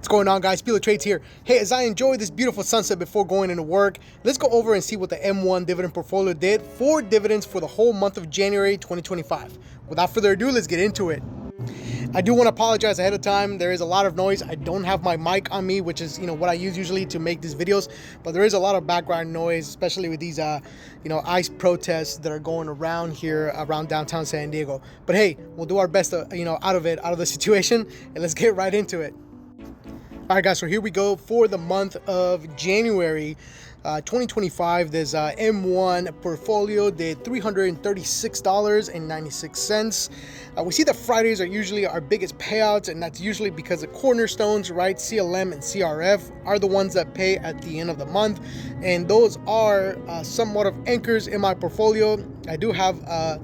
What's going on, guys? Spieler Trades here. Hey, as I enjoy this beautiful sunset before going into work, let's go over and see what the M1 dividend portfolio did for dividends for the whole month of January 2025. Without further ado, let's get into it. I do want to apologize ahead of time. There is a lot of noise. I don't have my mic on me, which is, what I use usually to make these videos, but there is a lot of background noise, especially with these, ICE protests that are going around here around downtown San Diego. But hey, we'll do our best to, out of the situation, and let's get right into it. All right, guys, so here we go for the month of January 2025. This M1 portfolio did $336.96. We see that Fridays are usually our biggest payouts, and that's usually because the cornerstones, right? CLM and CRF are the ones that pay at the end of the month, and those are somewhat of anchors in my portfolio. I do have a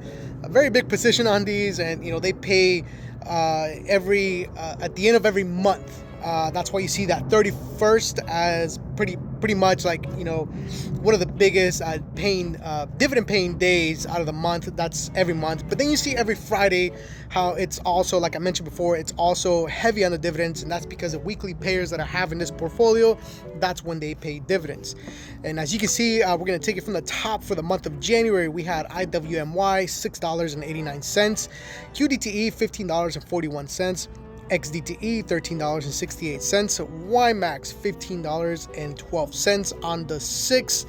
very big position on these, and they pay at the end of every month. That's why you see that 31st as pretty much like one of the biggest dividend paying days out of the month. That's every month. But then you see every Friday how it's also, like I mentioned before, it's also heavy on the dividends, and that's because the weekly payers that I have in this portfolio, that's when they pay dividends. And as you can see, we're going to take it from the top. For the month of January, we had IWMY $6.89, QDTE $15.41, XDTE $13.68, YMAX $15.12 on the 6th.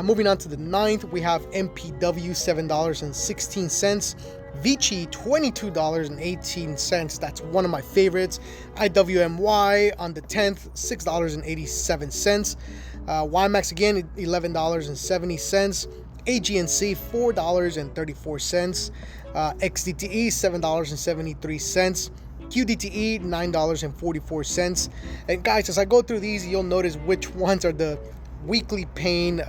Moving on to the 9th, we have MPW $7.16, Vici $22.18. That's one of my favorites. IWMY on the 10th, $6.87. YMAX again $11.70. AGNC $4.34. XDTE $7.73. QDTE $9.44. And guys, as I go through these, you'll notice which ones are the weekly paying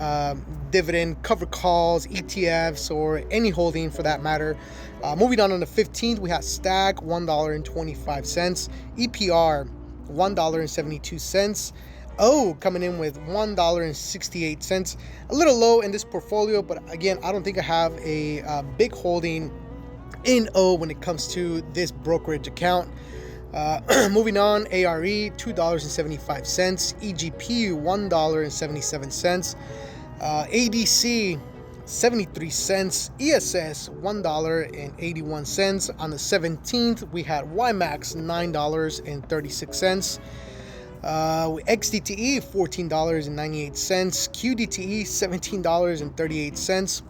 dividend cover calls, ETFs, or any holding for that matter. Moving on the 15th, we have STAG $1.25, EPR $1.72. Coming in with $1.68. A little low in this portfolio, but again, I don't think I have a big holding in O when it comes to this brokerage account. Moving on, ARE $2.75, EGP $1.77, ADC 73 cents, ESS $1.81. On the 17th, we had YMAX $9.36, XDTE $14.98, QDTE $17.38,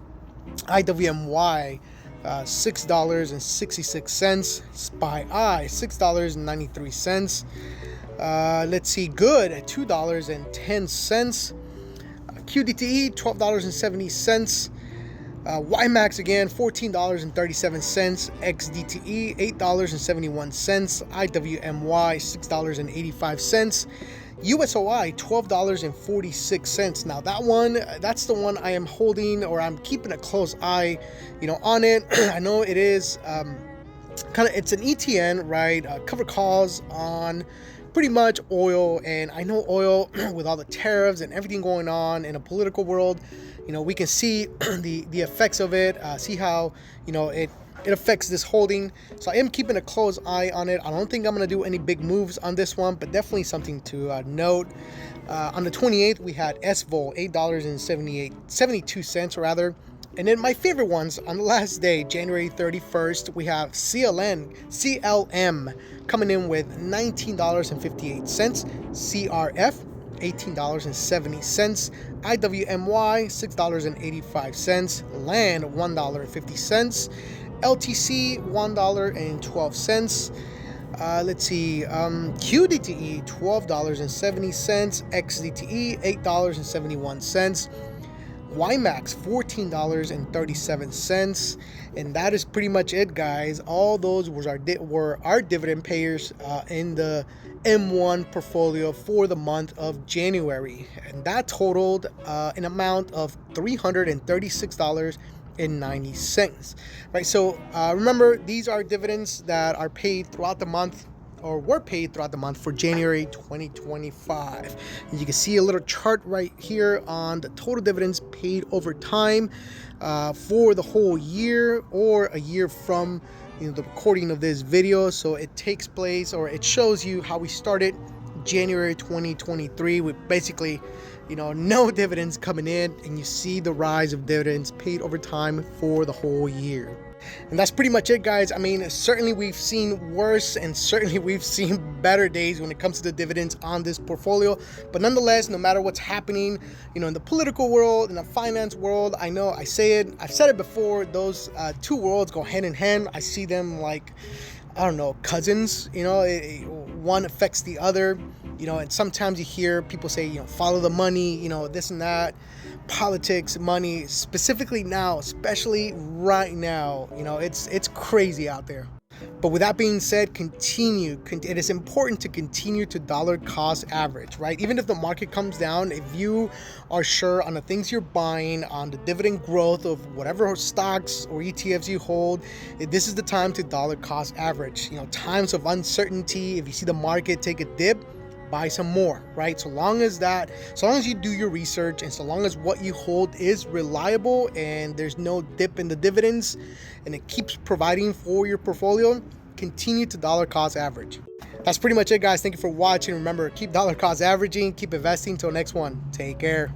IWMY $6.66, SPY $6.93. Let's see, Good at $2.10. QDTE $12.70. YMAX again $14.37. XDTE $8.71. IWMY $6.85. USOI $12.46. Now that's the one I am holding, or I'm keeping a close eye on it. I know it is it's an ETN, right? Cover calls on pretty much oil, and I know oil with all the tariffs and everything going on in a political world, we can see the effects of it, see how it affects this holding. So I am keeping a close eye on it. I don't think I'm going to do any big moves on this one, but definitely something to note. On the 28th, we had SVOL $8.72 rather. And then my favorite ones on the last day, January 31st, we have CLM coming in with $19.58, CRF $18.70, IWMY $6.85, LAND $1.50, LTC $1.12. Let's see, QDTE $12.70, XDTE $8.71, YMAX $14.37, and that is pretty much it, guys. All those were our dividend payers in the M1 portfolio for the month of January, and that totaled an amount of $336.90. Right, so remember, these are dividends that are paid throughout the month, or were paid throughout the month for January 2025. And you can see a little chart right here on the total dividends paid over time for the whole year, or a year from the recording of this video. So it takes place, or it shows you how we started January 2023 with basically, no dividends coming in, and you see the rise of dividends paid over time for the whole year. And that's pretty much it, guys. I mean, certainly we've seen worse and certainly we've seen better days when it comes to the dividends on this portfolio. But nonetheless, no matter what's happening, in the political world, in the finance world, I know I've said it before, those two worlds go hand in hand. I see them like, I don't know, cousins. One affects the other. And sometimes you hear people say, follow the money, this and that. Politics, money, specifically now, especially right now, it's crazy out there. But with that being said, it is important to continue to dollar cost average, right? Even if the market comes down, if you are sure on the things you're buying, on the dividend growth of whatever stocks or ETFs you hold, this is the time to dollar cost average. Times of uncertainty, if you see the market take a dip, buy some more, right? So long as you do your research, and so long as what you hold is reliable and there's no dip in the dividends and it keeps providing for your portfolio, continue to dollar cost average. That's pretty much it, guys. Thank you for watching. Remember, keep dollar cost averaging, keep investing. Till next one, take care.